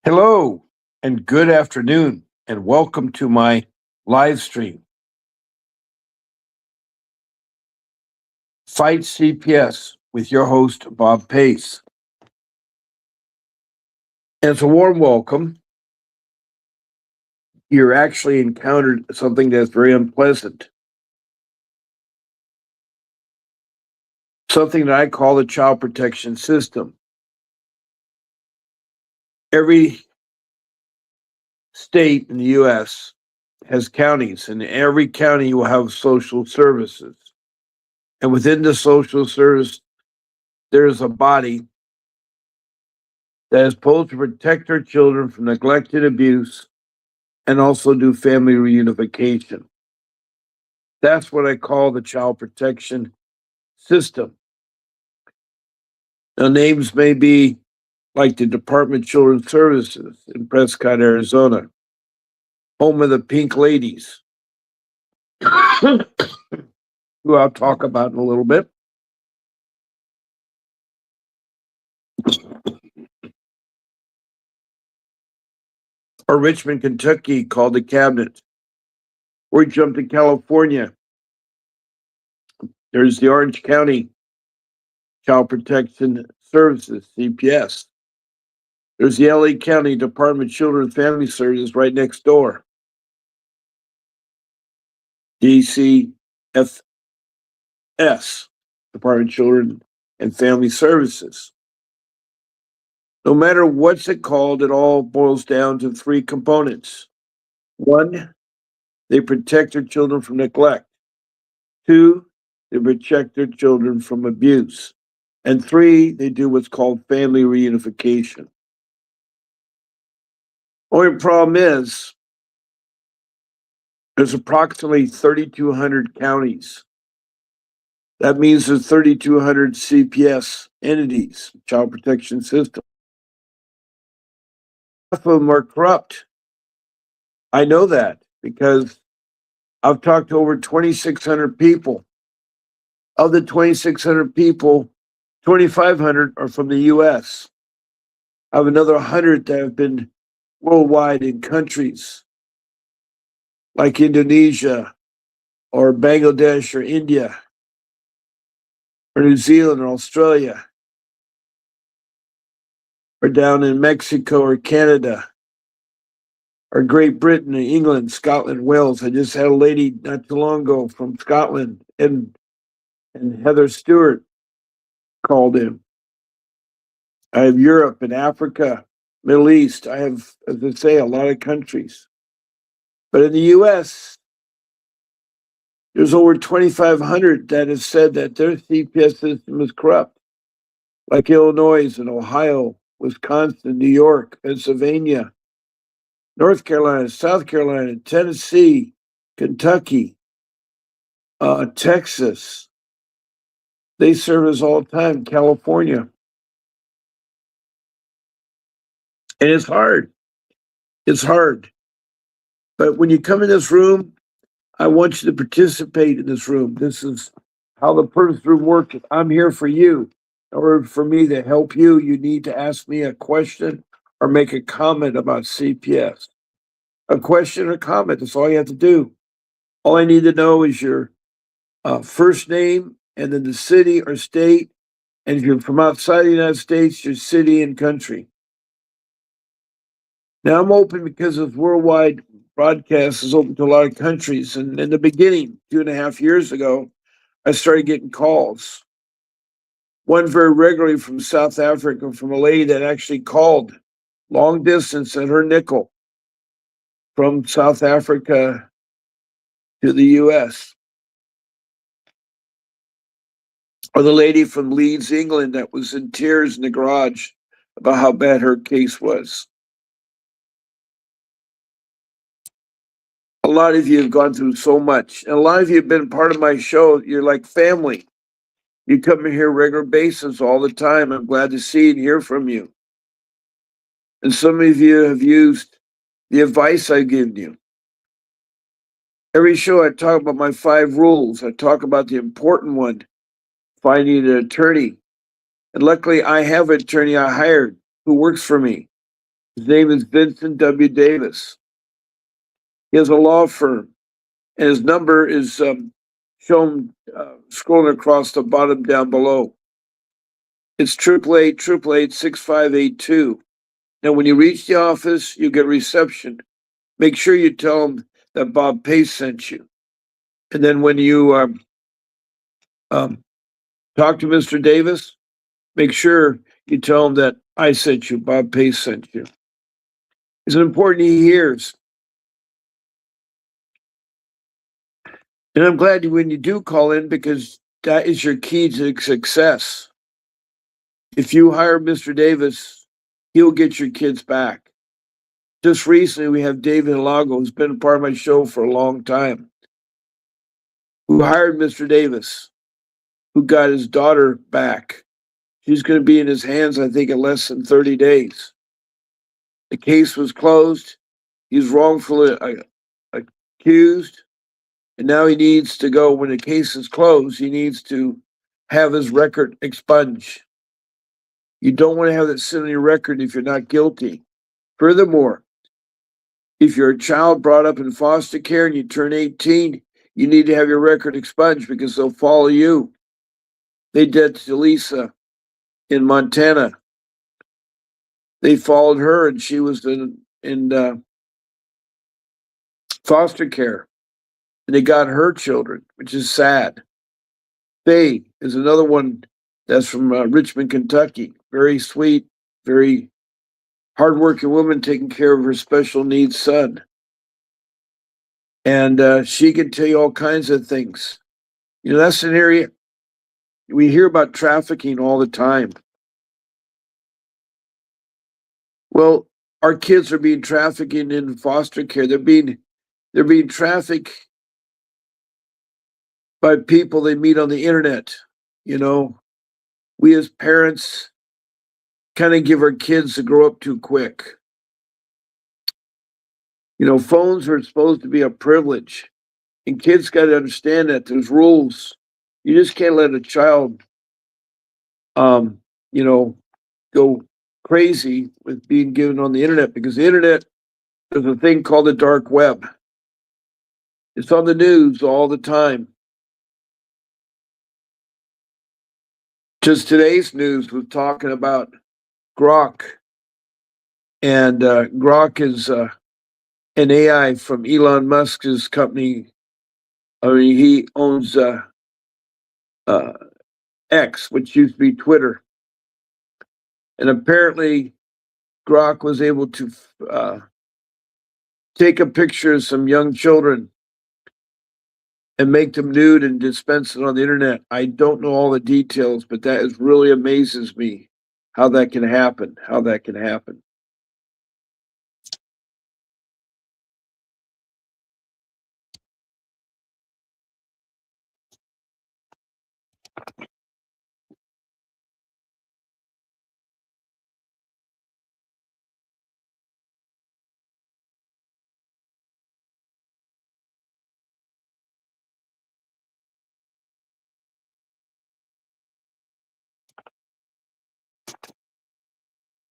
Hello and good afternoon, and welcome to my live stream. Fight CPS with your host, Bob Pace. As a warm welcome, you're actually encountered something that's very unpleasant, something that I call the child protection system. Every state in the U.S. has counties, and every county will have social services. And within the social service, there's a body that is supposed to protect their children from neglect and abuse and also do family reunification. That's what I call the child protection system. Now, names may be like the Department of Children's Services in Prescott, Arizona, home of the Pink Ladies, who I'll talk about in a little bit. Or Richmond, Kentucky, called the Cabinet. Or we jump to California. There's the Orange County Child Protection Services, CPS. There's the LA County Department of Children and Family Services right next door. DCFS, Department of Children and Family Services. No matter what's it called, it all boils down to three components. One, they protect their children from neglect. Two, they protect their children from abuse. And three, they do what's called family reunification. Only problem is, there's approximately 3,200 counties. That means there's 3,200 CPS entities, child protection system. Half of them are corrupt. I know that because I've talked to over 2,600 people. Of the 2,600 people, 2,500 are from the US. I have another 100 that have been worldwide in countries like Indonesia or Bangladesh or India or New Zealand or Australia or down in Mexico or Canada or Great Britain, England, Scotland, Wales. I just had a lady not too long ago from Scotland, and Heather Stewart called in. I have Europe and Africa, Middle East. I have, as I say, a lot of countries. But in the US, there's over 2,500 that have said that their CPS system is corrupt, like Illinois and Ohio, Wisconsin, New York, Pennsylvania, North Carolina, South Carolina, Tennessee, Kentucky, Texas. They serve us all the time, California. And it's hard. It's hard. But when you come in this room, I want you to participate in this room. This is how the purpose room works. I'm here for you. In order for me to help you, you need to ask me a question or make a comment about CPS. A question or comment, that's all you have to do. All I need to know is your first name and then the city or state. And if you're from outside the United States, your city and country. Now I'm open because this worldwide broadcast is open to a lot of countries. And in the beginning, 2.5 years ago, I started getting calls. One very regularly from South Africa, from a lady that actually called long distance at her nickel from South Africa to the US. Or the lady from Leeds, England, that was in tears in the garage about how bad her case was. A lot of you have gone through so much. And a lot of you have been part of my show. You're like family. You come in here regular basis all the time. I'm glad to see and hear from you. And some of you have used the advice I've given you. Every show I talk about my 5 rules. I talk about the important one, finding an attorney. And luckily I have an attorney I hired who works for me. His name is Vincent W. Davis. He has a law firm, and his number is shown scrolling across the bottom down below. It's 888-888-6582. Now, when you reach the office, you get reception. Make sure you tell them that Bob Pace sent you. And then when you talk to Mr. Davis, make sure you tell him that I sent you, Bob Pace sent you. It's important he hears. And I'm glad when you do call in because that is your key to success. If you hire Mr. Davis, he'll get your kids back. Just recently, we have David Lago, who's been a part of my show for a long time, who hired Mr. Davis, who got his daughter back. She's going to be in his hands, I think, in less than 30 days. The case was closed. He's wrongfully accused. And now he needs to go, when the case is closed, he needs to have his record expunged. You don't want to have that sit on your record if you're not guilty. Furthermore, if you're a child brought up in foster care and you turn 18, you need to have your record expunged because they'll follow you. They did to Lisa in Montana. They followed her and she was in foster care. And they got her children, which is sad. Faye is another one that's from Richmond, Kentucky. Very sweet, very hardworking woman taking care of her special needs son. And she can tell you all kinds of things. You know, that's an area we hear about trafficking all the time. Well, our kids are being trafficked in foster care. They're being trafficked by people they meet on the internet. You know, we as parents kind of give our kids to grow up too quick. You know, phones are supposed to be a privilege, and kids got to understand that there's rules. You just can't let a child, you know, go crazy with being given on the internet because the internet, there's a thing called the dark web. It's on the news all the time. Just today's news was talking about Grok, and Grok is an AI from Elon Musk's company. I mean, he owns X, which used to be Twitter, and apparently Grok was able to take a picture of some young children and make them nude and dispense it on the internet. I don't know all the details, but that is really amazes me how that can happen.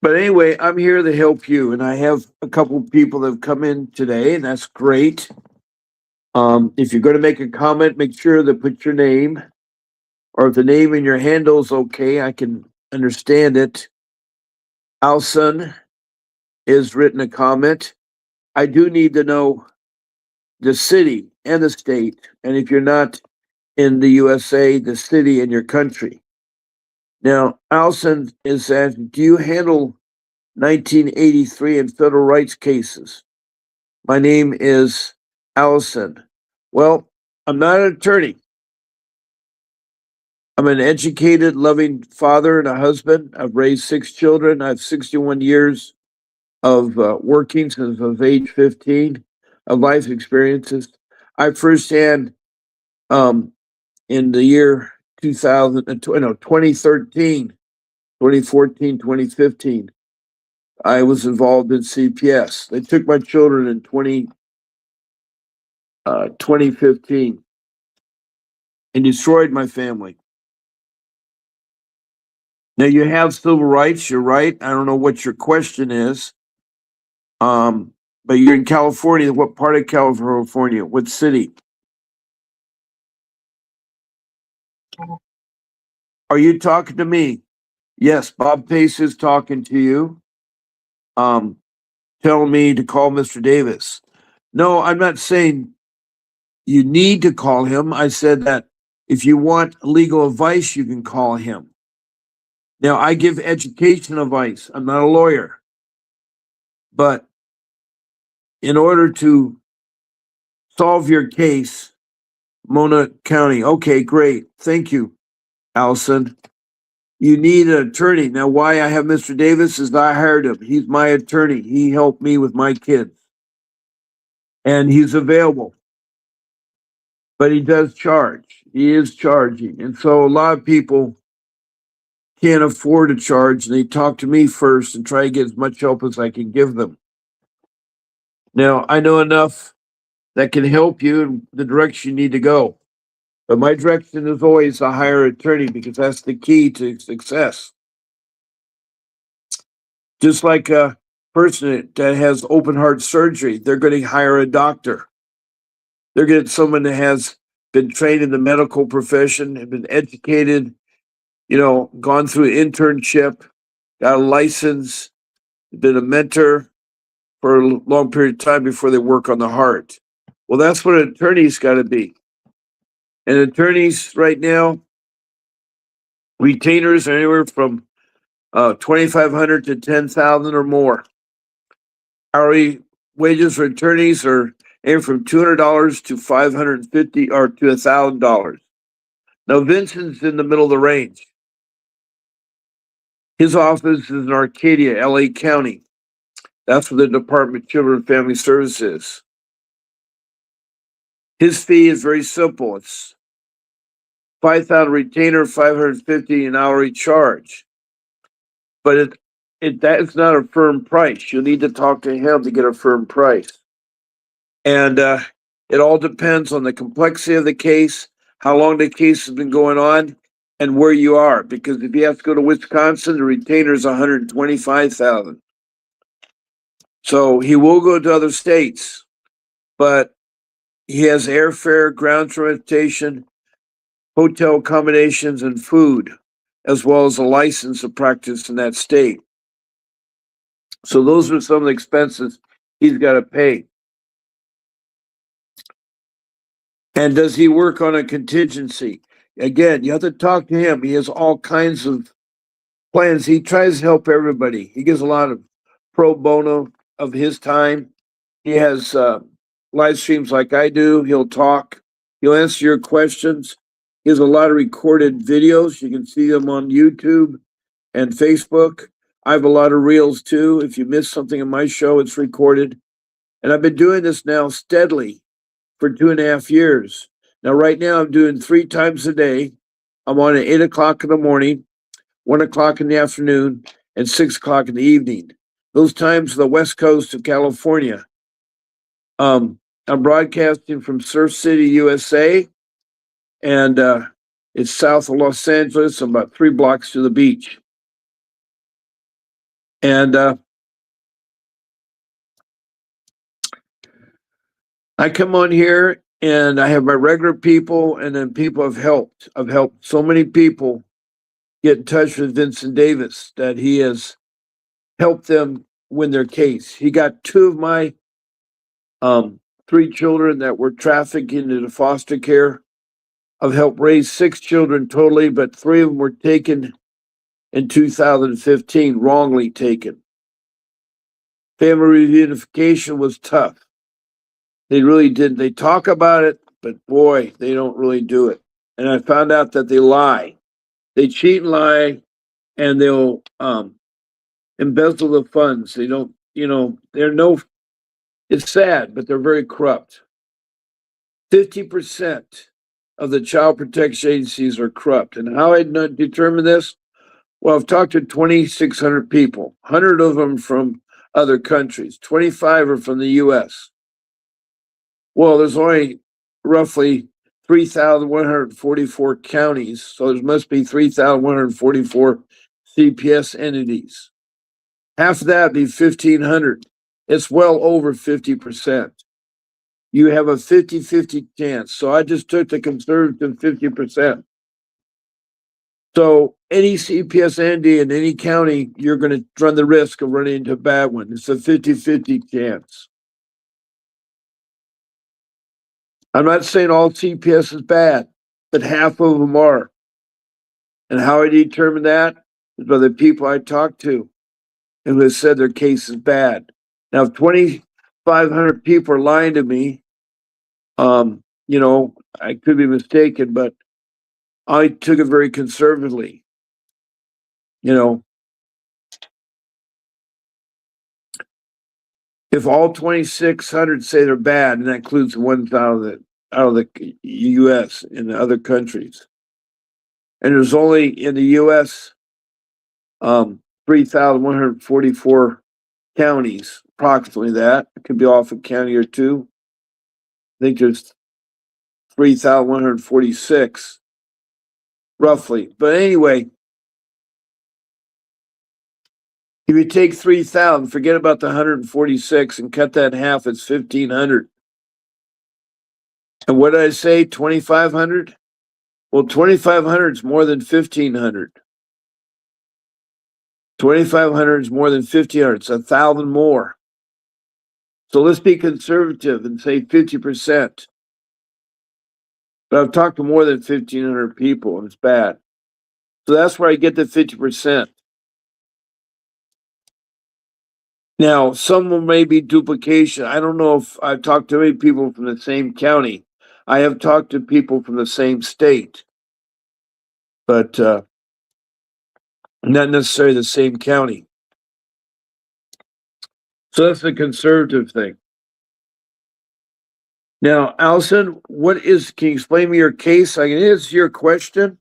But anyway, I'm here to help you, and I have a couple people that have come in today, and that's great. If you're going to make a comment, make sure to put your name, or if the name in your handle is okay, I can understand it. Alson has written a comment. I do need to know the city and the state, and if you're not in the USA, the city and your country. Now, Alson is asking, do you handle 1983 and federal rights cases? My name is Allison. Well, I'm not an attorney. I'm an educated, loving father and a husband. I've raised 6 children. I have 61 years of working since I was age 15 of life experiences. I firsthand, in the year 2013, 2014, 2015, I was involved in CPS. They took my children in 2015 and destroyed my family. Now you have civil rights, you're right. I don't know what your question is. But you're in California. What part of California? What city? Are you talking to me? Yes, Bob Pace is talking to you. Um, telling me to call Mr. Davis. No, I'm not saying you need to call him. I said that if you want legal advice, you can call him. Now, I give education advice. I'm not a lawyer. But in order to solve your case, Mona County, okay, great. Thank you, Allison. You need an attorney. Now, why I have Mr. Davis is I hired him. He's my attorney. He helped me with my kids. And he's available. But he does charge. He is charging. And so a lot of people can't afford to charge, and they talk to me first and try to get as much help as I can give them. Now, I know enough that can help you in the direction you need to go. But my direction is always a hire attorney because that's the key to success. Just like a person that has open heart surgery, they're going to hire a doctor. They're going to get someone that has been trained in the medical profession, have been educated, gone through an internship, got a license, been a mentor for a long period of time before they work on the heart. Well, that's what an attorney's got to be. And attorneys right now, retainers are anywhere from 2,500 to 10,000 or more. Hourly wages for attorneys are anywhere from $200 to $550 or to $1,000. Now, Vincent's in the middle of the range. His office is in Arcadia, LA County. That's where the Department of Children and Family Services is. His fee is very simple. It's $5,000 retainer, $550 an hourly charge. But that's not a firm price. You'll need to talk to him to get a firm price. And it all depends on the complexity of the case, how long the case has been going on, and where you are. Because if you have to go to Wisconsin, the retainer is $125,000. So he will go to other states, but he has airfare, ground transportation, hotel accommodations, and food, as well as a license to practice in that state. So those are some of the expenses he's got to pay. And does he work on a contingency? Again, you have to talk to him. He has all kinds of plans. He tries to help everybody. He gives a lot of pro bono of his time. He has live streams like I do. He'll talk. He'll answer your questions. He has a lot of recorded videos. You can see them on YouTube and Facebook. I have a lot of reels too. If you miss something in my show, it's recorded. And I've been doing this now steadily for 2.5 years. Now, right now, I'm doing 3 times a day. I'm on at 8 o'clock in the morning, 1 o'clock in the afternoon, and 6 o'clock in the evening. Those times are the west coast of California. I'm broadcasting from Surf City, USA, and it's south of Los Angeles, about 3 blocks to the beach. And I come on here and I have my regular people, and then people have helped. I've helped so many people get in touch with Vincent Davis that he has helped them win their case. He got 2 of my 3 children that were trafficked into foster care. I've helped raise 6 children totally, but 3 of them were taken in 2015, wrongly taken. Family reunification was tough. They really didn't. They talk about it, but boy, they don't really do it. And I found out that they lie. They cheat and lie, and they'll embezzle the funds. They don't, it's sad, but they're very corrupt. 50% of the child protection agencies are corrupt. And how I determine this? Well, I've talked to 2,600 people, 100 of them from other countries, 25 are from the US. Well, there's only roughly 3,144 counties, so there must be 3,144 CPS entities. Half of that would be 1,500. it's well over 50%. You have a 50-50 chance. So I just took the conservative 50%. So any CPS entity in any county, you're going to run the risk of running into a bad one. It's a 50-50 chance. I'm not saying all CPS is bad, but half of them are. And how I determine that is by the people I talk to and who have said their case is bad. Now, if 2,500 people are lying to me, I could be mistaken, but I took it very conservatively. If all 2,600 say they're bad, and that includes the ones out of the U.S. and the other countries, and there's only in the U.S. 3,144 counties, approximately that. It could be off a county or two. I think there's 3,146, roughly. But anyway, if you take 3,000, forget about the 146 and cut that in half, it's 1,500. And what did I say, 2,500? Well, 2,500 is more than 1,500. 2,500 is more than 1,500. It's 1,000 more. So let's be conservative and say 50%. But I've talked to more than 1,500 people, and it's bad. So that's where I get the 50%. Now, some may be duplication. I don't know if I've talked to many people from the same county. I have talked to people from the same state, but not necessarily the same county. So that's the conservative thing. Now, Allison, can you explain me your case? I can answer your question.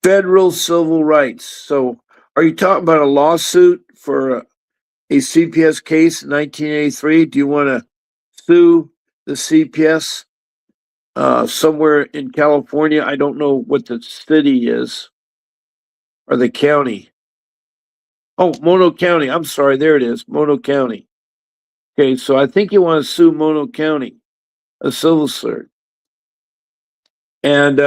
Federal civil rights. So are you talking about a lawsuit for a CPS case in 1983? Do you want to sue the CPS somewhere in California? I don't know what the city is or the county. Oh, Mono County. I'm sorry. There it is. Mono County. Okay, so I think you want to sue Mono County, a civil suit. And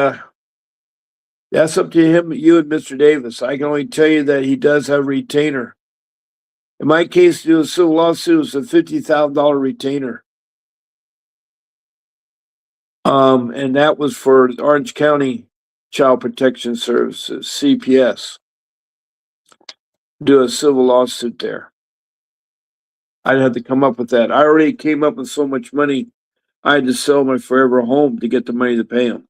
that's up to him, you and Mr. Davis. I can only tell you that he does have a retainer. In my case, to do a civil lawsuit is a $50,000 retainer. And that was for Orange County Child Protection Services, CPS. Do a civil lawsuit there. I'd have to come up with that. I already came up with so much money, I had to sell my forever home to get the money to pay them.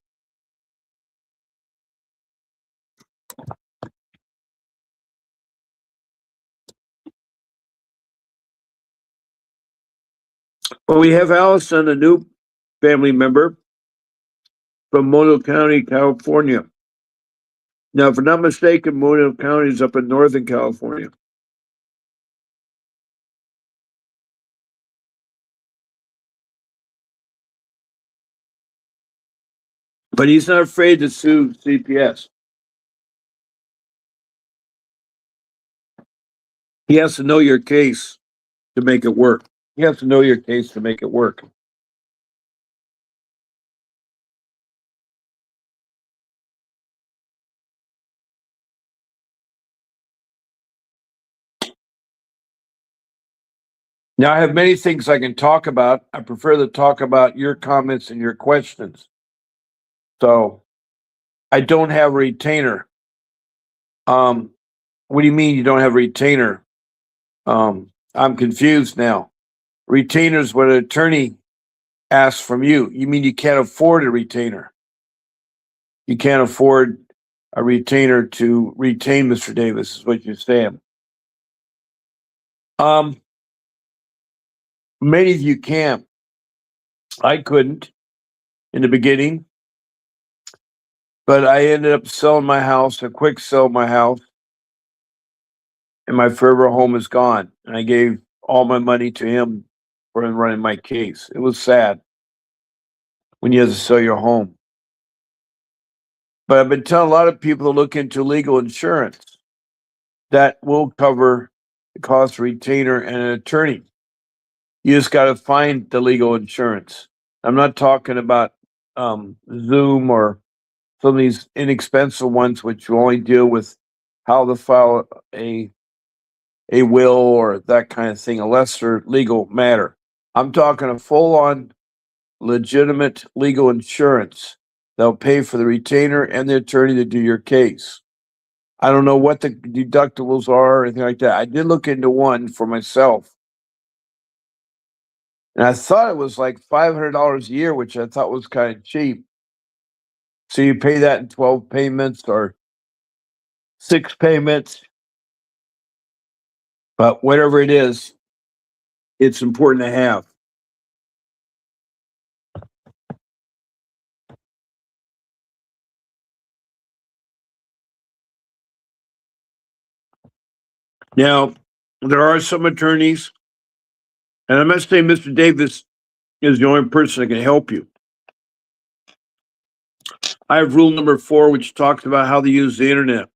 Well, we have Allison, a new family member from Mono County, California. Now, if I'm not mistaken, Mono County is up in Northern California. But he's not afraid to sue CPS. He has to know your case to make it work. He has to know your case to make it work. Now, I have many things I can talk about. I prefer to talk about your comments and your questions. So I don't have a retainer. What do you mean you don't have a retainer? I'm confused now. Retainer is what an attorney asks from you. You mean you can't afford a retainer? You can't afford a retainer to retain Mr. Davis, is what you're saying. Many of you can't. I couldn't in the beginning, but I ended up selling my house, a quick sell of my house, and my forever home is gone. And I gave all my money to him for him running my case. It was sad when you have to sell your home. But I've been telling a lot of people to look into legal insurance. that will cover the cost of retainer and an attorney. You just got to find the legal insurance. I'm not talking about Zoom or some of these inexpensive ones, which will only deal with how to file a will or that kind of thing, a lesser legal matter. I'm talking a full-on legitimate legal insurance that'll pay for the retainer and the attorney to do your case. I don't know what the deductibles are or anything like that. I did look into one for myself. And I thought it was like $500 a year, which I thought was kind of cheap. So you pay that in 12 payments or 6 payments. But whatever it is, it's important to have. Now, there are some attorneys, and I'm not saying Mr. Davis is the only person that can help you. I have rule number 4, which talks about how to use the internet.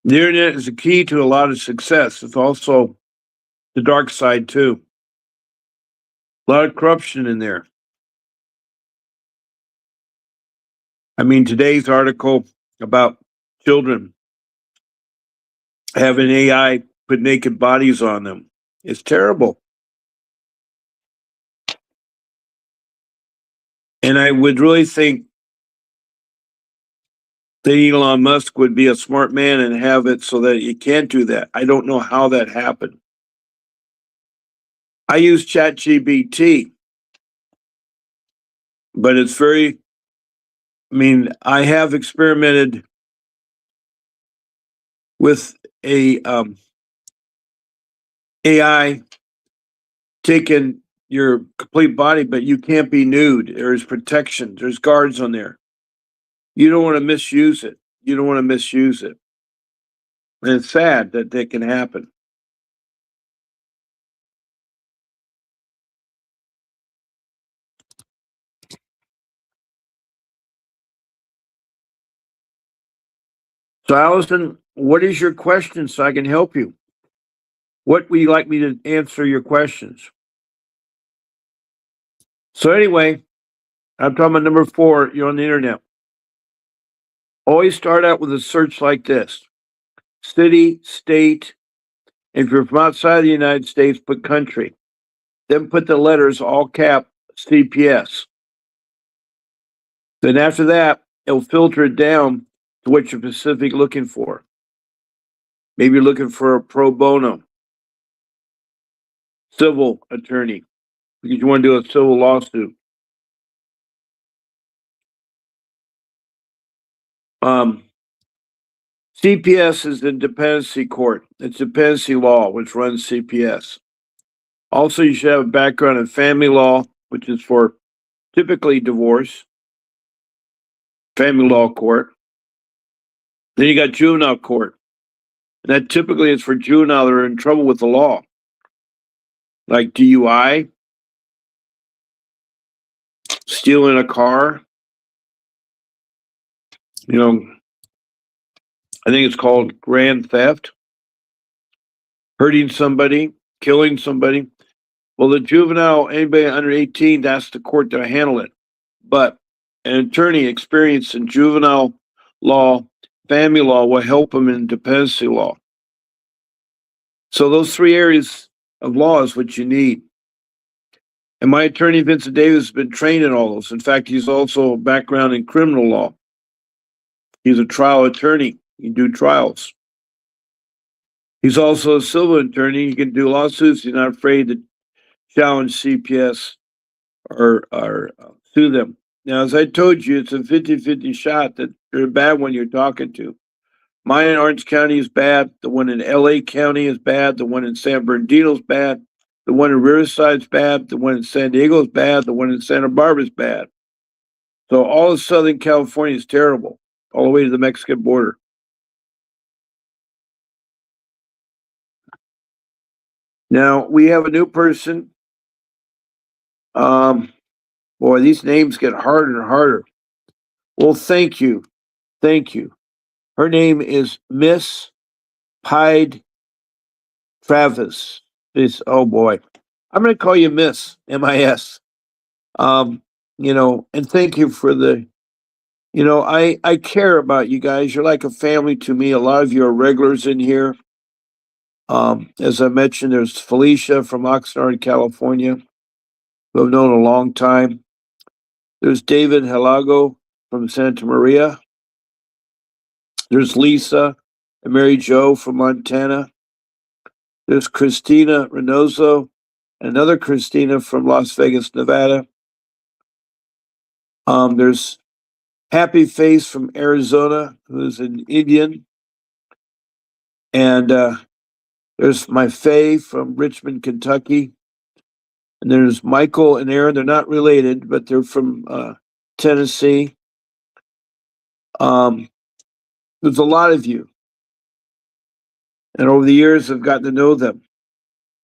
The internet is a key to a lot of success. It's also the dark side, too. A lot of corruption in there. I mean, today's article about children having AI put naked bodies on them. It's terrible. And I would really think that Elon Musk would be a smart man and have it so that you can't do that. I don't know how that happened. I use ChatGPT, but it's very, I have experimented with a AI taking your complete body, but you can't be nude. There's protection. There's guards on there. You don't want to misuse it. You don't want to misuse it. And it's sad that that can happen. So, Allison, what is your question so I can help you? What would you like me to answer your questions? So, anyway, I'm talking about number 4. You're on the internet. Always start out with a search like this: city, state. If you're from outside the United States, put country. Then put the letters all cap CPS. Then after that, it'll filter it down to what you're specifically looking for. Maybe you're looking for a pro bono civil attorney because you want to do a civil lawsuit. CPS is the dependency court. It's dependency law, which runs CPS. Also, you should have a background in family law, which is for typically divorce, family law court. Then you got juvenile court. And that typically is for juvenile that are in trouble with the law, like DUI, stealing a car. I think it's called grand theft, hurting somebody, killing somebody. Well, the juvenile, anybody under 18, that's the court to handle it. But an attorney experienced in juvenile law, family law will help them in dependency law. So those 3 areas of law is what you need. And my attorney, Vincent Davis, has been trained in all those. In fact, he's also a background in criminal law. He's a trial attorney. He can do trials. He's also a civil attorney. He can do lawsuits. He's not afraid to challenge CPS or sue them. Now, as I told you, it's a 50-50 shot that you're a bad one you're talking to. Mine in Orange County is bad. The one in LA County is bad. The one in San Bernardino is bad. The one in Riverside is bad. The one in San Diego is bad. The one in Santa Barbara is bad. So all of Southern California is terrible, all the way to the Mexican border. Now, we have a new person. Boy, these names get harder and harder. Well, thank you. Thank you. Her name is Miss Pied Travis. Oh boy. I'm going to call you Miss, M-I-S. Um, and thank you for I care about you guys. You're like a family to me. A lot of you are regulars in here. As I mentioned, there's Felicia from Oxnard, California, who I've known a long time. There's David Helago from Santa Maria. There's Lisa and Mary Jo from Montana. There's Christina Reynoso, another Christina from Las Vegas, Nevada. There's Happy Face from Arizona, who's an Indian. And there's my Faye from Richmond, Kentucky. And there's Michael and Aaron. They're not related, but they're from Tennessee. There's a lot of you. And over the years, I've gotten to know them.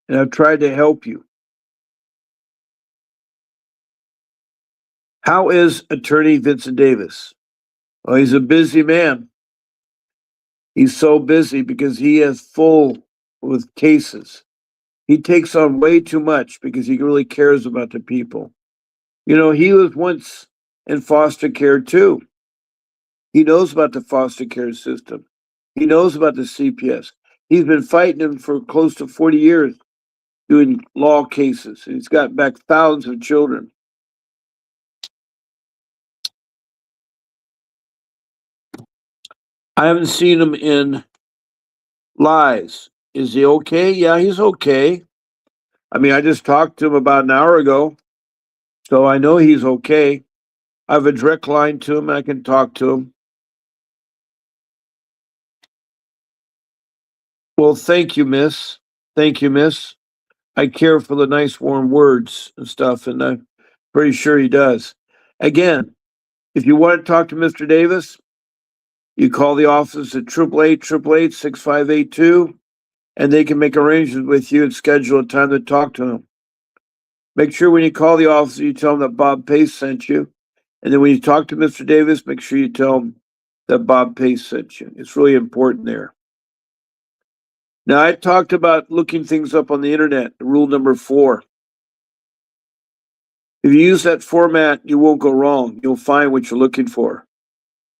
And I've tried to help you. How is Attorney Vincent Davis? Well, he's a busy man. He's so busy because he is full with cases. He takes on way too much because he really cares about the people. He was once in foster care too. He knows about the foster care system. He knows about the CPS. He's been fighting them for close to 40 years doing law cases. He's got back thousands of children. I haven't seen him in Lies. Is he okay? Yeah, he's okay. I mean, I just talked to him about an hour ago, so I know he's okay. I have a direct line to him. I can talk to him. Well, thank you, miss. Thank you, miss. I care for the nice, warm words and stuff, and I'm pretty sure he does. Again, if you want to talk to Mr. Davis, you call the office at 888-888-6582, and they can make arrangements with you and schedule a time to talk to him. Make sure when you call the office, you tell them that Bob Pace sent you. And then when you talk to Mr. Davis, make sure you tell him that Bob Pace sent you. It's really important there. Now, I talked about looking things up on the internet, rule number 4. If you use that format, you won't go wrong. You'll find what you're looking for.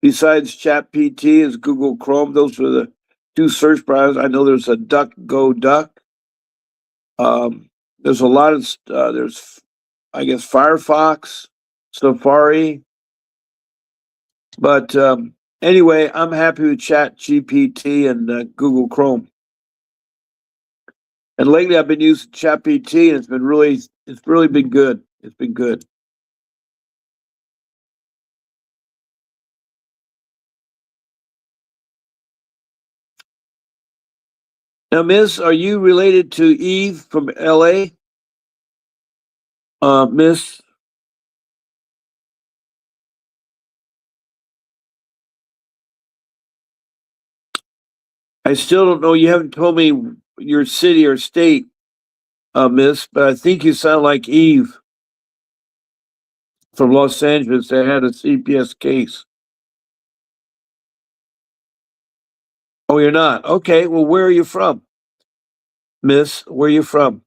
Besides ChatGPT is Google Chrome. Those are the 2 search browsers. I know there's a DuckGoDuck. There's a lot of, there's, I guess, Firefox, Safari. But anyway, I'm happy with ChatGPT and Google Chrome. And lately, I've been using ChatGPT, and it's really been good. It's been good. Now, Miss, are you related to Eve from LA? Miss, I still don't know. You haven't told me your city or state, Miss, but I think you sound like Eve from Los Angeles that had a CPS case. Oh, you're not? Okay, well, where are you from? Miss, where are you from?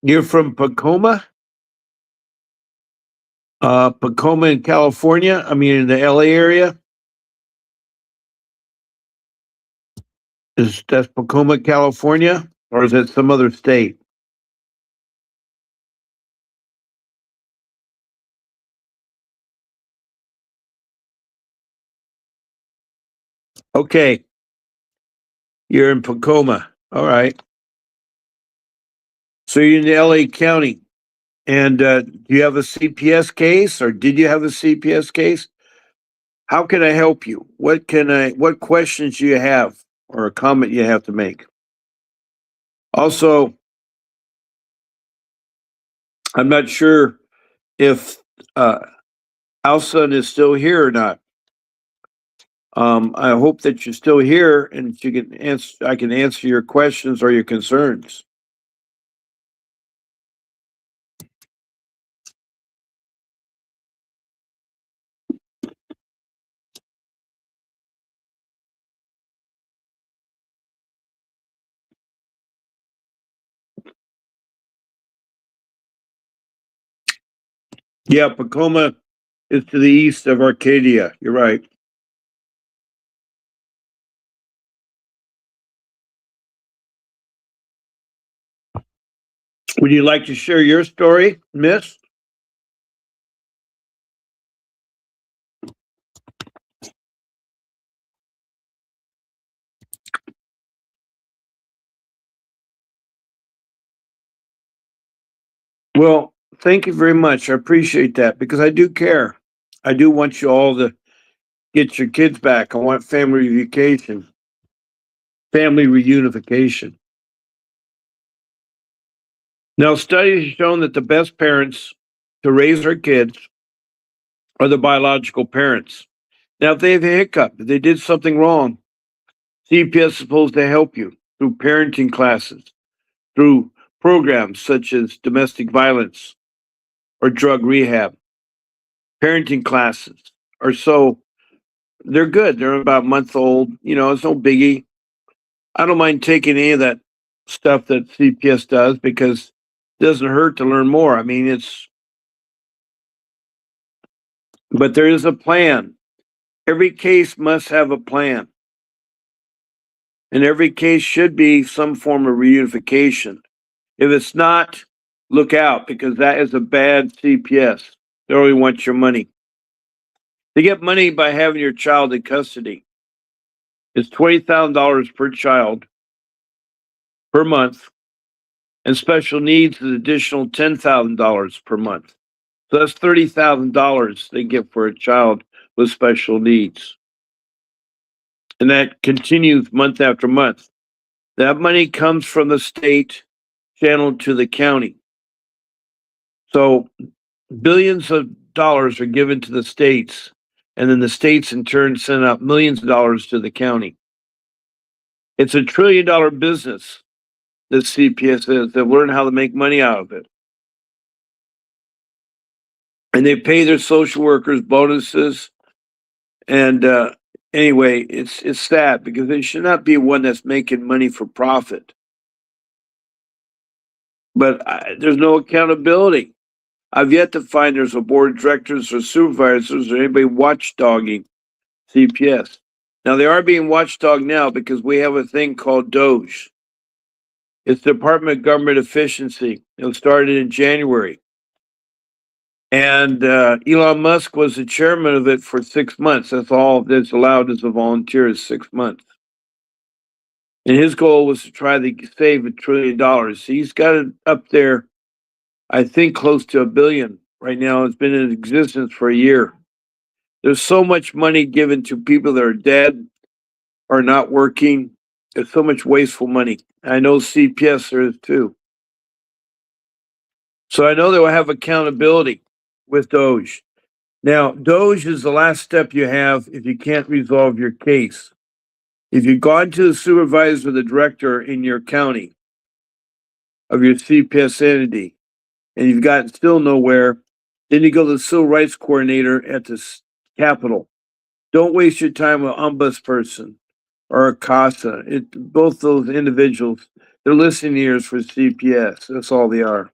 You're from Tacoma? Tacoma in California? I mean, in the LA area? Is that Tacoma, California, or is it some other state? Okay, you're in Tacoma. All right. So you're in the LA County. And do you have a CPS case or did you have a CPS case? How can I help you? What questions do you have or a comment you have to make? Also, I'm not sure if uh, Alson is still here or not. I hope that you're still here and you can answer. I can answer your questions or your concerns. Yeah, Tacoma is to the east of Arcadia. You're right. Would you like to share your story, Miss? Well, thank you very much. I appreciate that because I do care. I do want you all to get your kids back. I want family reunification, family reunification. Now, studies have shown that the best parents to raise their kids are the biological parents. Now, if they have a hiccup, if they did something wrong, CPS is supposed to help you through parenting classes, through programs such as domestic violence or drug rehab. Parenting classes are so they're good. They're about a month old. You know, it's no biggie. I don't mind taking any of that stuff that CPS does because it doesn't hurt to learn more. I mean, but there is a plan. Every case must have a plan, and every case should be some form of reunification. If it's not, look out because that is a bad CPS. They only want your money. They get money by having your child in custody. It's $20,000 per child per month, and special needs is additional $10,000 per month. So that's $30,000 they get for a child with special needs. And that continues month after month. That money comes from the state channeled to the county. So billions of dollars are given to the states, and then the states in turn send out millions of dollars to the county. It's $1 trillion business, this CPS is. They've learned how to make money out of it. And they pay their social workers bonuses. And anyway, it's sad because it should not be one that's making money for profit. But there's no accountability. I've yet to find there's a board of directors or supervisors or anybody watchdogging CPS. Now they are being watchdogged now because we have a thing called Doge. It's Department of Government Efficiency. It started in January. And Elon Musk was the chairman of it for 6 months. That's all that's allowed as a volunteer is 6 months. And his goal was to try to save $1 trillion. He's got it up there, I think, close to $1 billion right now. It's been in existence for a year. There's so much money given to people that are dead or not working. There's so much wasteful money. I know CPS there is too. So I know they will have accountability with Doge. Now, Doge is the last step you have if you can't resolve your case. If you've gone to the supervisor or the director in your county of your CPS entity and you've gotten still nowhere, then you go to the civil rights coordinator at the Capitol. Don't waste your time with ombudsperson or a CASA. Both those individuals, they're listening ears for CPS. That's all they are.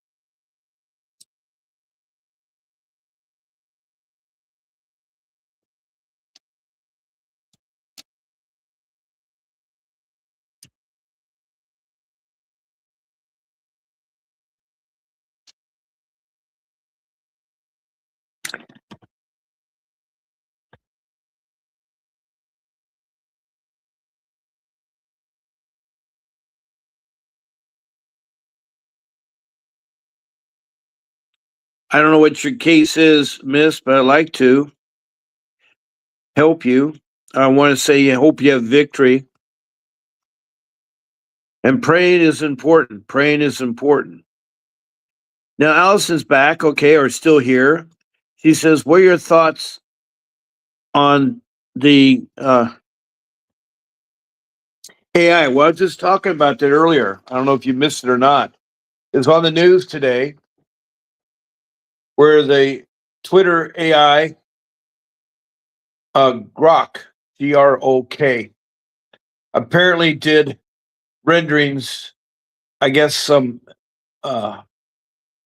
I don't know what your case is, miss, but I'd like to help you. I want to say I hope you have victory. And praying is important. Praying is important. Now, Allison's back, okay, or still here. She says, what are your thoughts on the AI? Well, I was just talking about that earlier. I don't know if you missed it or not. It was on the news today where the Twitter AI, Grok, Grok, apparently did renderings, I guess some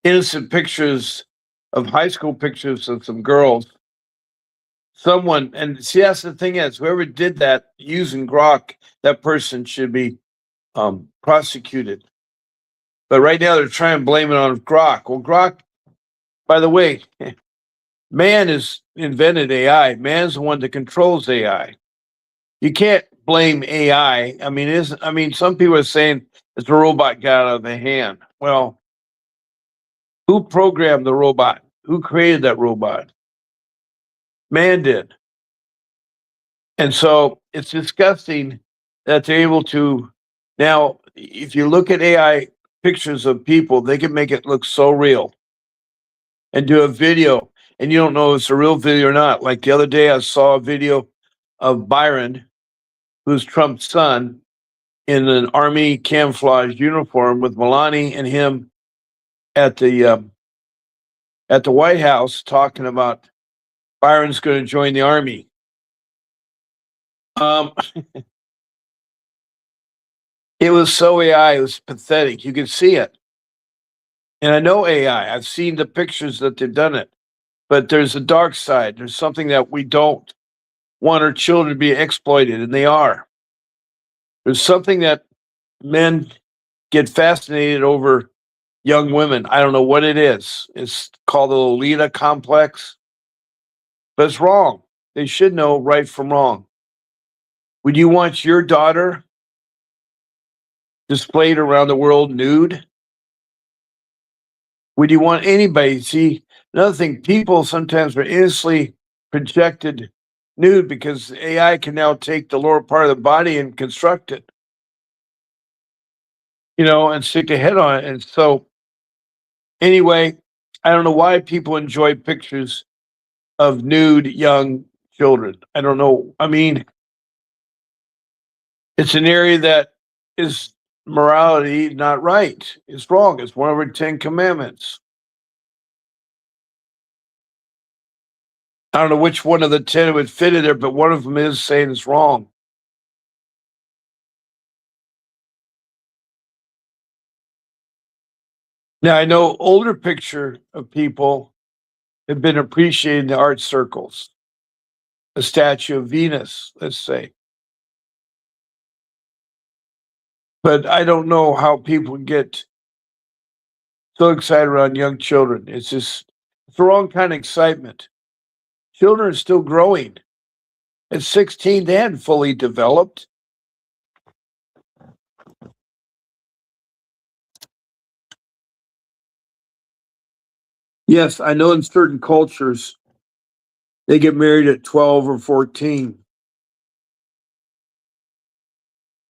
innocent pictures of high school pictures of some girls. Someone, and see, that's the thing is, whoever did that using Grok, that person should be prosecuted. But right now they're trying to blame it on Grok. Well, Grok, by the way, man has invented AI. Man's the one that controls AI. You can't blame AI. I mean, some people are saying it's a robot got out of the hand. Well, who programmed the robot? Who created that robot? Man did. And so it's disgusting that they're able to now, if you look at AI pictures of people, they can make it look so real and do a video and you don't know if it's a real video or not. Like the other day, I saw a video of Byron, who's Trump's son, in an army camouflage uniform with Melania and him at the White House talking about Byron's going to join the army. It was so AI, it was pathetic. You could see it. And I know AI. I've seen the pictures that they've done it. But there's a dark side. There's something that we don't want our children to be exploited, and they are. There's something that men get fascinated over young women. I don't know what it is. It's called the Lolita complex. But it's wrong. They should know right from wrong. Would you want your daughter displayed around the world nude? Would you want anybody? See, another thing, people sometimes are innocently projected nude because AI can now take the lower part of the body and construct it, and stick a head on it. And so, anyway, I don't know why people enjoy pictures of nude young children. I don't know. I mean, it's an area that is morality not right. It's wrong. It's one of our 10 commandments. I don't know which one of the 10 would fit in there, but one of them is saying it's wrong. Now, I know older picture of people have been appreciated in the art circles. A statue of Venus, let's say. But I don't know how people get so excited around young children. It's the wrong kind of excitement. Children are still growing. At 16, they hadn't fully developed. Yes, I know in certain cultures, they get married at 12 or 14.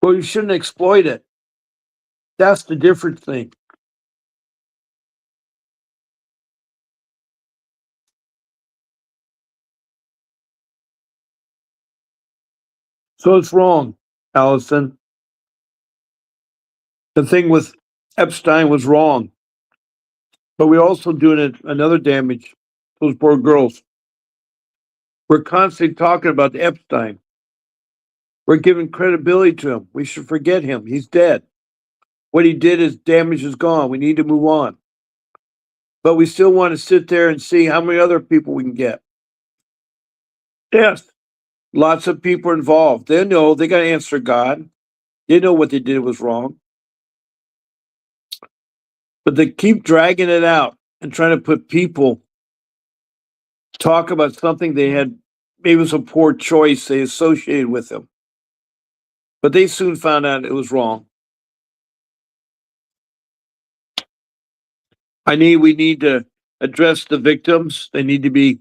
Well, you shouldn't exploit it. That's the different thing. So it's wrong, Allison. The thing with Epstein was wrong. But we're also doing another damage to those poor girls. We're constantly talking about Epstein. We're giving credibility to him. We should forget him. He's dead. What he did, his damage is gone. We need to move on. But we still want to sit there and see how many other people we can get. Yes, lots of people are involved. They know they got to answer God. They know what they did was wrong. But they keep dragging it out and trying to put people talk about something they had, maybe it was a poor choice they associated with them. But they soon found out it was wrong. We need to address the victims. They need to be,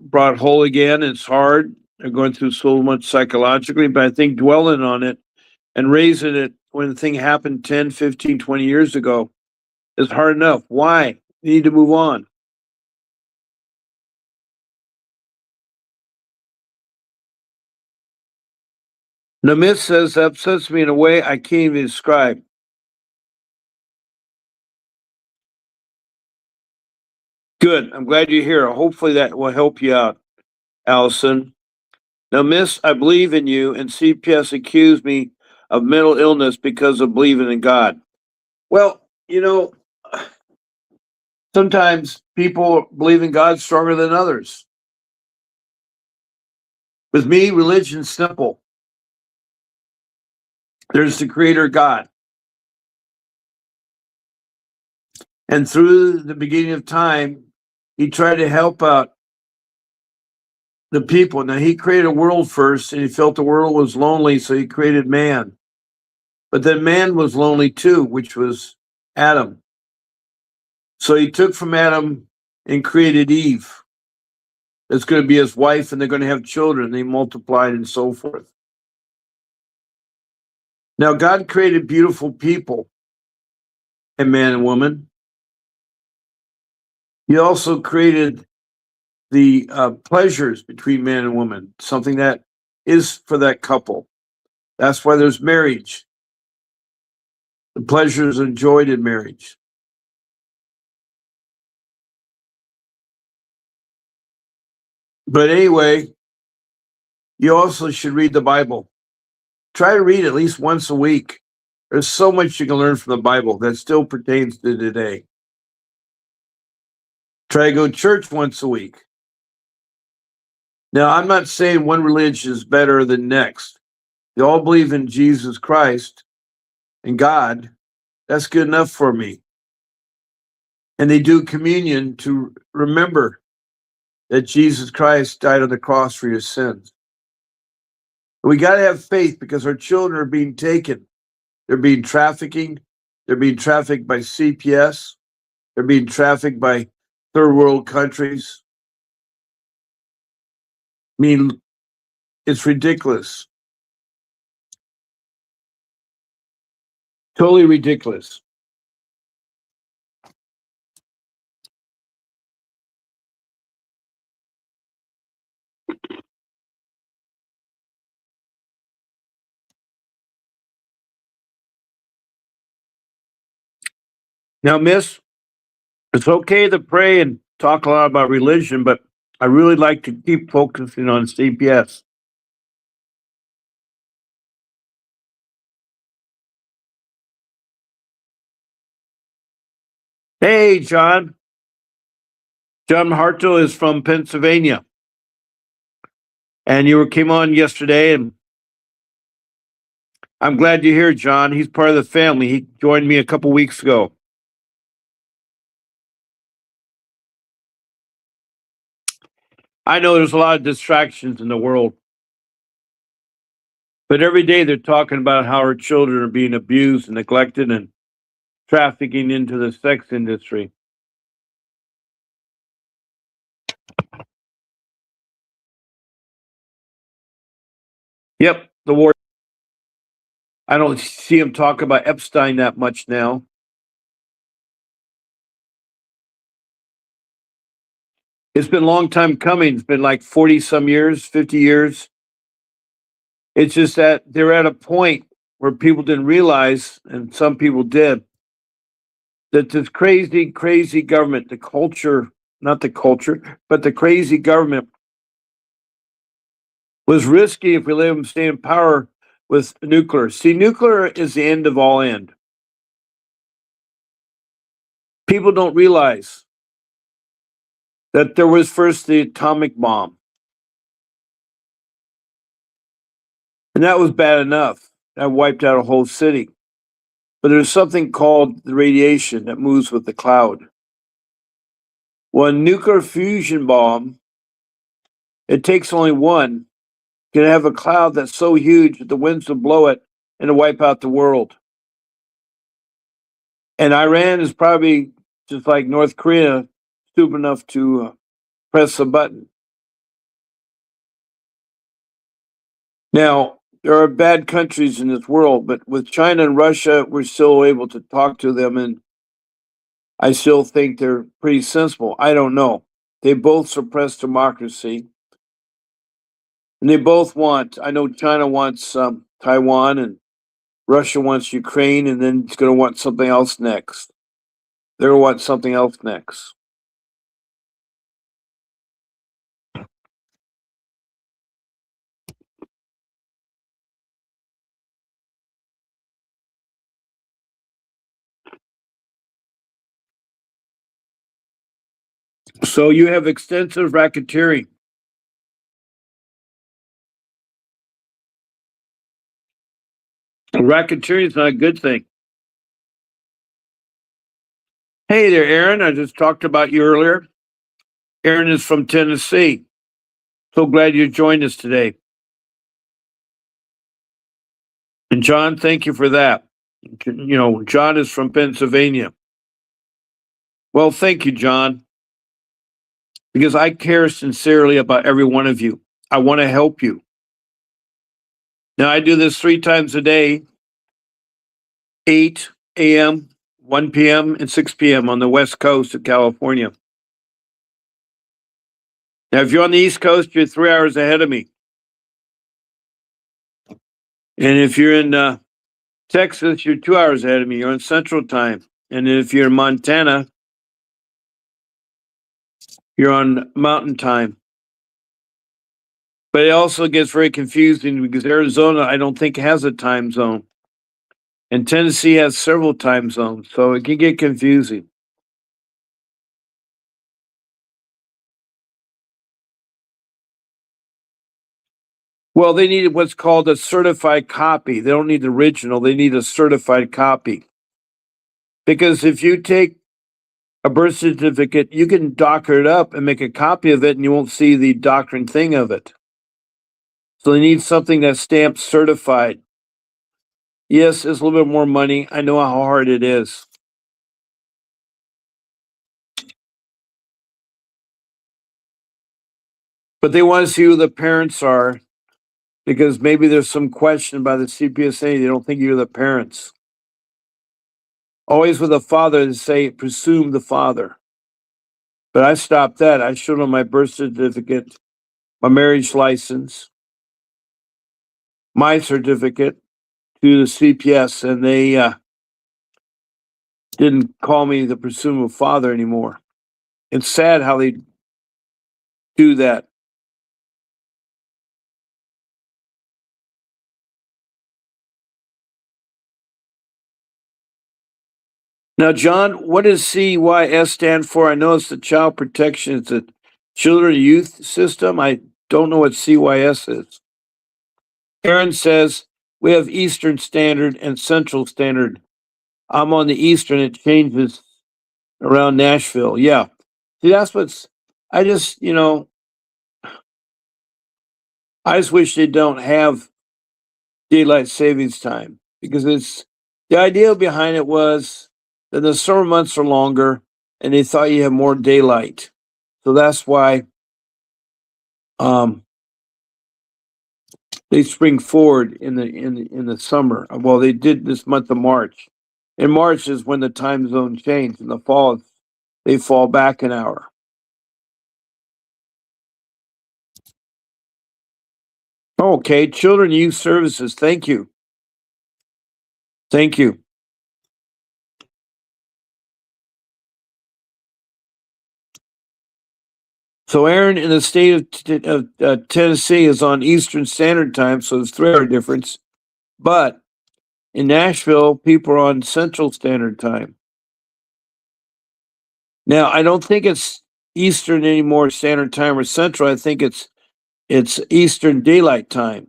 brought whole again. It's hard. They're going through so much psychologically, but I think dwelling on it and raising it when the thing happened 10, 15, 20 years ago is hard enough. Why? You need to move on. The myth says that upsets me in a way I can't even describe. Good. I'm glad you're here. Hopefully that will help you out, Allison. Now, Miss, I believe in you, and CPS accused me of mental illness because of believing in God. Well, sometimes people believe in God stronger than others. With me, religion's simple. There's the Creator God. And through the beginning of time, He tried to help out the people. Now, He created a world first, and He felt the world was lonely, so He created man. But then man was lonely too, which was Adam. So He took from Adam and created Eve. That's going to be his wife, and they're going to have children. They multiplied and so forth. Now, God created beautiful people, and man and woman. He also created the pleasures between man and woman, something that is for that couple. That's why there's marriage. The pleasures enjoyed in marriage. But anyway, you also should read the Bible. Try to read at least once a week. There's so much you can learn from the Bible that still pertains to today. Try to go to church once a week. Now, I'm not saying one religion is better than next. They all believe in Jesus Christ and God. That's good enough for me. And they do communion to remember that Jesus Christ died on the cross for your sins. We got to have faith because our children are being taken. They're being trafficking. They're being trafficked by CPS. They're being trafficked by third world countries. I mean, it's ridiculous. Totally ridiculous. Now, Miss, it's okay to pray and talk a lot about religion, but I really like to keep focusing on CPS. Hey, John. John Harto is from Pennsylvania. And came on yesterday, and I'm glad you're here, John. He's part of the family. He joined me a couple weeks ago. I know there's a lot of distractions in the world, but every day they're talking about how our children are being abused and neglected and trafficking into the sex industry. Yep, the war. I don't see him talk about Epstein that much now. It's been a long time coming. It's been like 40 some years, 50 years. It's just that they're at a point where people didn't realize, and some people did, that this crazy, crazy government, the culture, not the culture, but the crazy government was risky if we let them stay in power with nuclear. See, nuclear is the end of all end. People don't realize that there was first the atomic bomb. And that was bad enough. That wiped out a whole city. But there's something called the radiation that moves with the cloud. One nuclear fusion bomb, it takes only one, can have a cloud that's so huge that the winds will blow it and to wipe out the world. And Iran is probably just like North Korea, stupid enough to press the button. Now, there are bad countries in this world, but with China and Russia, we're still able to talk to them, and I still think they're pretty sensible. I don't know. They both suppress democracy, and they both want, I know China wants Taiwan, and Russia wants Ukraine, and then it's going to want something else next. They're going to want something else next. So you have extensive racketeering. Racketeering is not a good thing. Hey there, Aaron. I just talked about you earlier. Aaron is from Tennessee. So glad you joined us today. And John, thank you for that. You know, John is from Pennsylvania. Well, thank you, John, because I care sincerely about every one of you. I want to help you. Now, I do this 3 times a day, 8 a.m., 1 p.m., and 6 p.m. on the West Coast of California. Now, if you're on the East Coast, you're 3 hours ahead of me. And if you're in Texas, you're 2 hours ahead of me. You're on Central Time. And if you're in Montana, you're on Mountain Time. But it also gets very confusing because Arizona, I don't think, has a time zone. And Tennessee has several time zones. So it can get confusing. Well, they need what's called a certified copy. They don't need the original, they need a certified copy. Because if you take a birth certificate, you can doctor it up and make a copy of it, and you won't see the doctrine thing of it. So they need something that's stamped certified. Yes, it's a little bit more money. I know how hard it is. But they want to see who the parents are because maybe there's some question by the CPS. They don't think you're the parents. Always with a father, they say, presume the father. But I stopped that. I showed them my birth certificate, my marriage license, my certificate to the CPS, and they didn't call me the presumed father anymore. It's sad how they do that. Now, John, what does CYS stand for? I know it's the Child Protection, it's the Children and Youth System. I don't know what CYS is. Aaron says we have Eastern Standard and Central Standard. I'm on the Eastern, it changes around Nashville. Yeah. See, that's what's, I just, I just wish they don't have daylight savings time because it's the idea behind it was that the summer months are longer and they thought you have more daylight. So that's why um, they spring forward in the summer. Well, they did this month of March. In March is when the time zone changed. In the fall, they fall back an hour. Okay, Children and Youth Services. Thank you. Thank you. So Aaron in the state of Tennessee is on Eastern Standard Time, so it's 3 hour difference. But in Nashville, people are on Central Standard Time. Now, I don't think it's Eastern anymore, Standard Time or Central. I think it's Eastern Daylight Time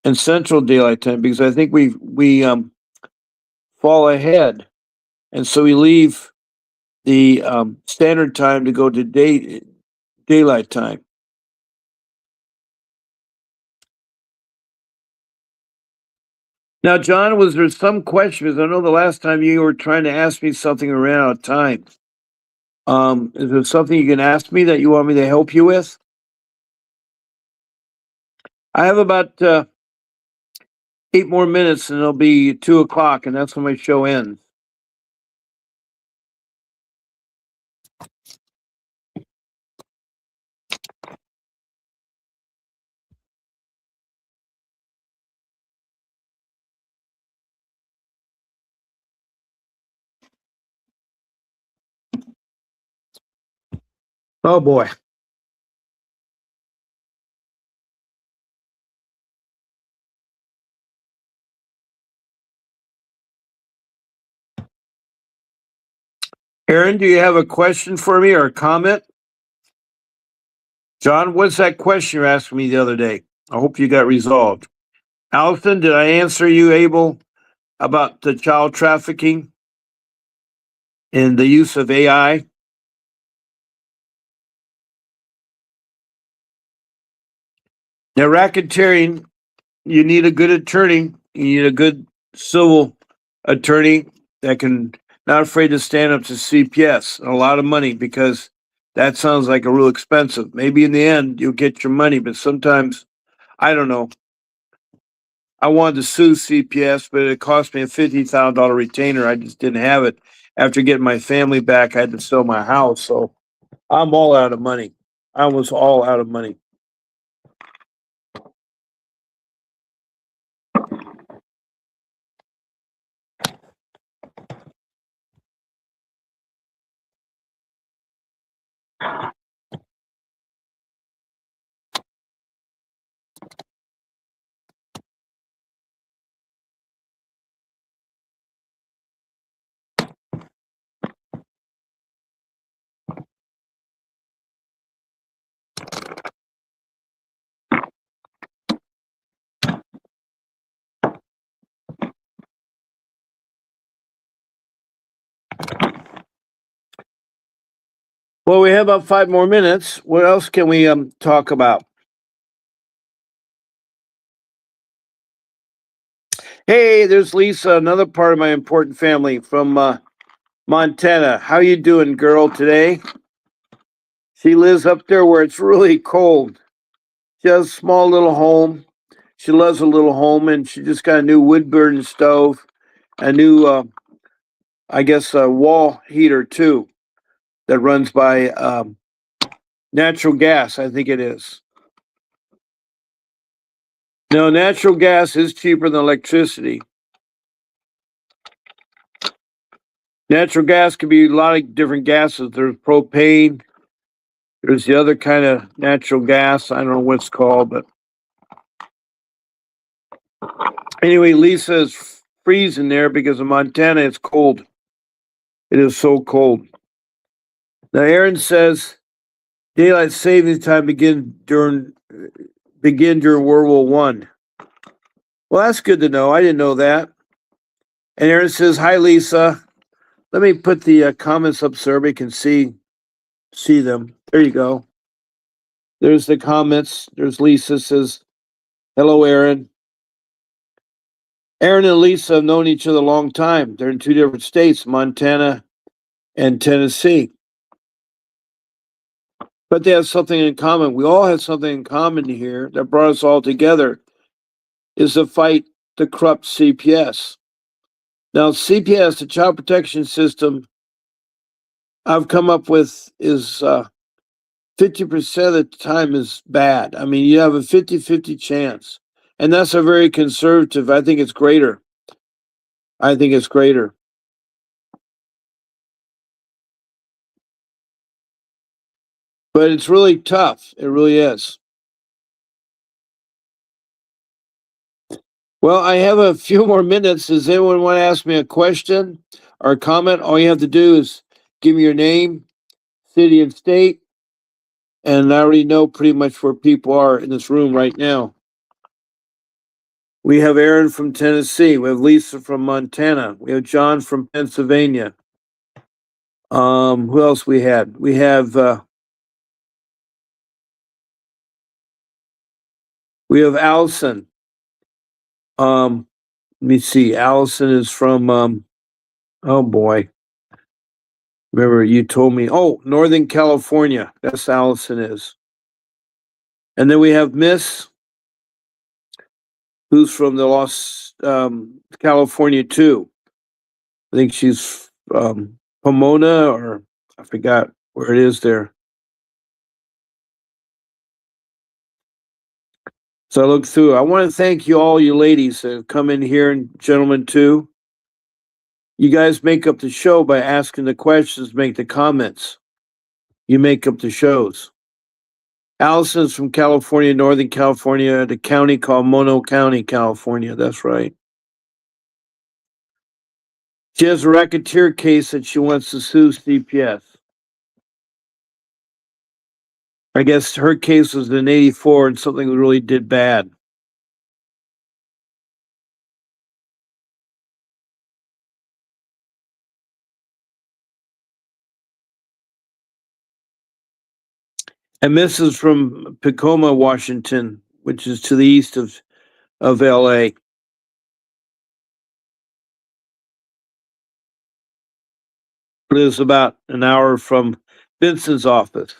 and Central Daylight Time because I think we fall ahead, and so we leave the Standard Time to go to daylight time. Now, John, was there some question? Because I know the last time you were trying to ask me something, and ran out of time. Is there something you can ask me that you want me to help you with? I have about 8 more minutes, and it'll be 2 o'clock, and that's when my show ends. Oh boy. Aaron, do you have a question for me or a comment? John, what's that question you asked me the other day? I hope you got resolved. Allison, did I answer you, Abel, about the child trafficking and the use of AI? Now, racketeering, you need a good attorney. You need a good civil attorney that can not afraid to stand up to CPS. A lot of money, because that sounds like a real expensive. Maybe in the end you'll get your money, but sometimes I don't know. I wanted to sue CPS, but it cost me a $50,000 retainer. I just didn't have it. After getting my family back, I had to sell my house, so I'm all out of money. I was all out of money. Well, we have about 5 more minutes. What else can we talk about? Hey, there's Lisa, another part of my important family from Montana. How you doing, girl, today? She lives up there where it's really cold. She has a small little home. She loves a little home, and she just got a new wood burning stove, a new, I guess, wall heater too, that runs by natural gas. I think it is. No, natural gas is cheaper than electricity. Natural gas can be a lot of different gases. There's propane. There's the other kind of natural gas. I don't know what it's called, but anyway, Lisa is freezing there because in Montana it's cold. It is so cold. Now, Aaron says daylight savings time begin during World War One. Well, that's good to know. I didn't know that. And Aaron says, "Hi, Lisa. Let me put the comments up so everybody can see them. There you go. There's the comments. There's Lisa says, "Hello, Aaron." Aaron and Lisa have known each other a long time. They're in two different states, Montana and Tennessee. But they have something in common. We all have something in common here that brought us all together, is to fight the corrupt CPS. Now, CPS, the child protection system I've come up with, is 50% of the time is bad. I mean, you have a 50-50 chance. And that's a very conservative. I think it's greater. I think it's greater. But it's really tough. It really is. Well, I have a few more minutes. Does anyone want to ask me a question or a comment? All you have to do is give me your name, city, and state. And I already know pretty much where people are in this room right now. We have Aaron from Tennessee. We have Lisa from Montana. We have John from Pennsylvania. Who else we had? We have Allison. Let me see. Allison is from oh boy. Remember, you told me, oh, Northern California. That's Allison is. And then we have Miss, who's from the California too. I think she's Pomona, or I forgot where it is there. So I looked through. I want to thank you all, you ladies that have come in here, and gentlemen too. You guys make up the show by asking the questions, make the comments. You make up the shows. Allison's from California, Northern California, the county called Mono County, California. That's right. She has a racketeer case that she wants to sue CPS. I guess her case was in '84 and something really did bad. And this is from Tacoma, Washington, which is to the east of LA. Lives about an hour from Vincent's office.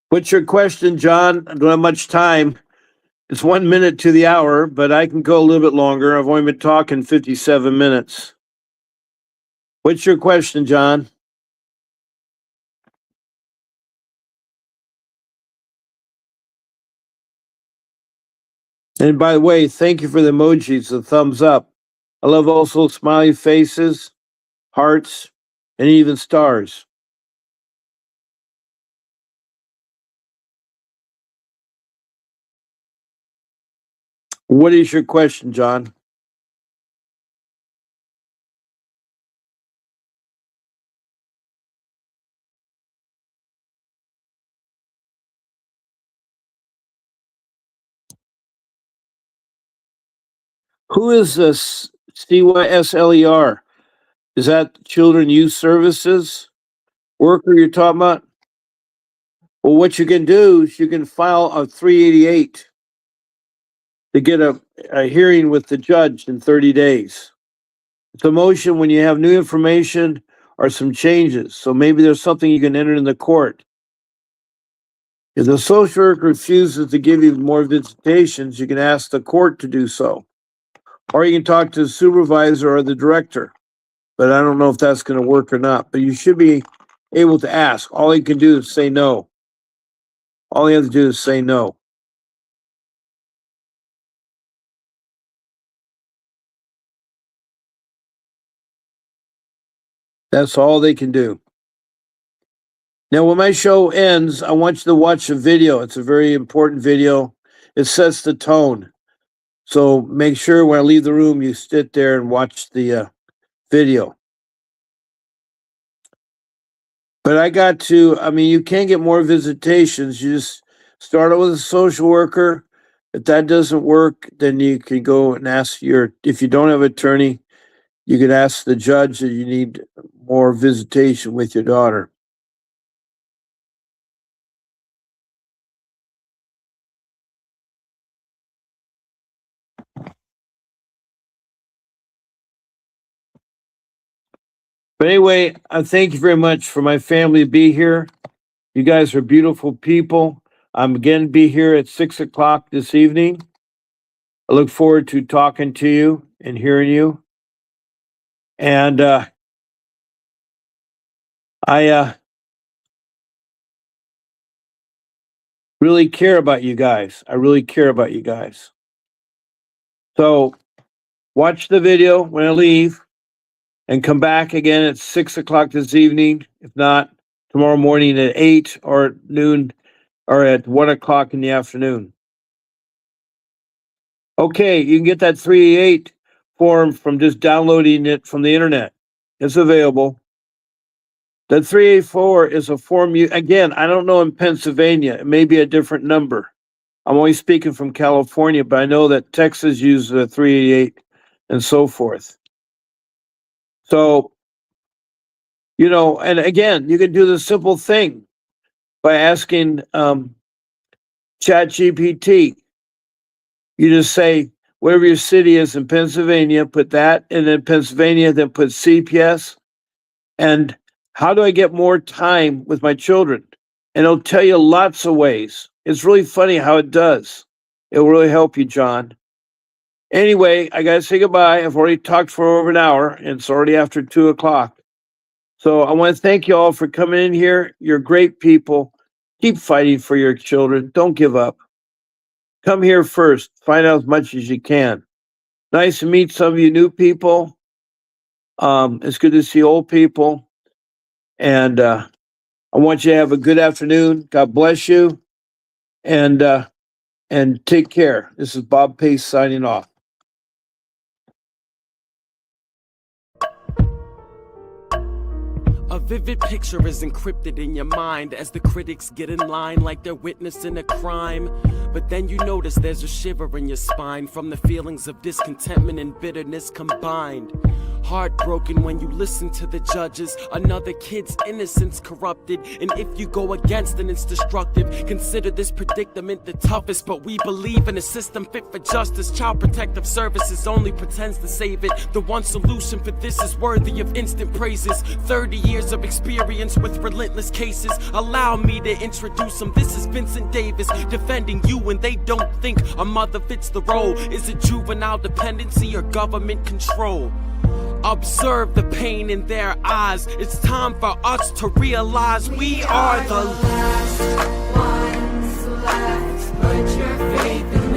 What's your question, John? I don't have much time. It's 1 minute to the hour, but I can go a little bit longer. I've only been talking 57 minutes. What's your question, John? And by the way, thank you for the emojis, the thumbs up. I love also smiley faces, hearts, and even stars. What is your question, John? Who is this CYSLER? Is that Children Youth Services worker you're talking about? Well, what you can do is you can file a 388 to get a hearing with the judge in 30 days. It's a motion when you have new information or some changes. So maybe there's something you can enter in the court. If the social worker refuses to give you more visitations, you can ask the court to do so. Or you can talk to the supervisor or the director. But I don't know if that's going to work or not. But you should be able to ask. All you can do is say no. All you have to do is say no. That's all they can do. Now, when my show ends, I want you to watch a video. It's a very important video. It sets the tone. So make sure when I leave the room, you sit there and watch the video. But I mean, you can't get more visitations. You just start out with a social worker. If that doesn't work, then you can go and ask if you don't have an attorney, you could ask the judge that you need more visitation with your daughter. But anyway, I thank you very much for my family to be here. You guys are beautiful people. I'm again be here at 6 o'clock this evening. I look forward to talking to you and hearing you. And I really care about you guys. I really care about you guys. So watch the video when I leave and come back again at 6 o'clock this evening. If not, tomorrow morning at 8 or noon or at 1 o'clock in the afternoon. Okay, you can get that 388 form from just downloading it from the internet. It's available. The 384 is a form again, I don't know in Pennsylvania. It may be a different number. I'm only speaking from California, but I know that Texas uses the 388 and so forth. So, and again, you can do the simple thing by asking ChatGPT. You just say, whatever your city is in Pennsylvania, put that, and then Pennsylvania, then put CPS. And how do I get more time with my children? And it'll tell you lots of ways. It's really funny how it does. It'll really help you, John. Anyway, I got to say goodbye. I've already talked for over an hour, and it's already after 2:00. So I want to thank you all for coming in here. You're great people. Keep fighting for your children. Don't give up. Come here first. Find out as much as you can. Nice to meet some of you new people. It's good to see old people. And I want you to have a good afternoon. God bless you. And take care. This is Bob Pace signing off. A vivid picture is encrypted in your mind as the critics get in line like they're witnessing a crime. But then you notice there's a shiver in your spine from the feelings of discontentment and bitterness combined. Heartbroken when you listen to the judges, another kid's innocence corrupted. And if you go against then it's destructive. Consider this predicament the toughest, but we believe in a system fit for justice. Child Protective Services only pretends to save it. The one solution for this is worthy of instant praises. 30 years of experience with relentless cases. Allow me to introduce them. This is Vincent Davis, defending you when they don't think a mother fits the role. Is it juvenile dependency or government control? Observe the pain in their eyes. It's time for us to realize we are the last ones left. Put your faith in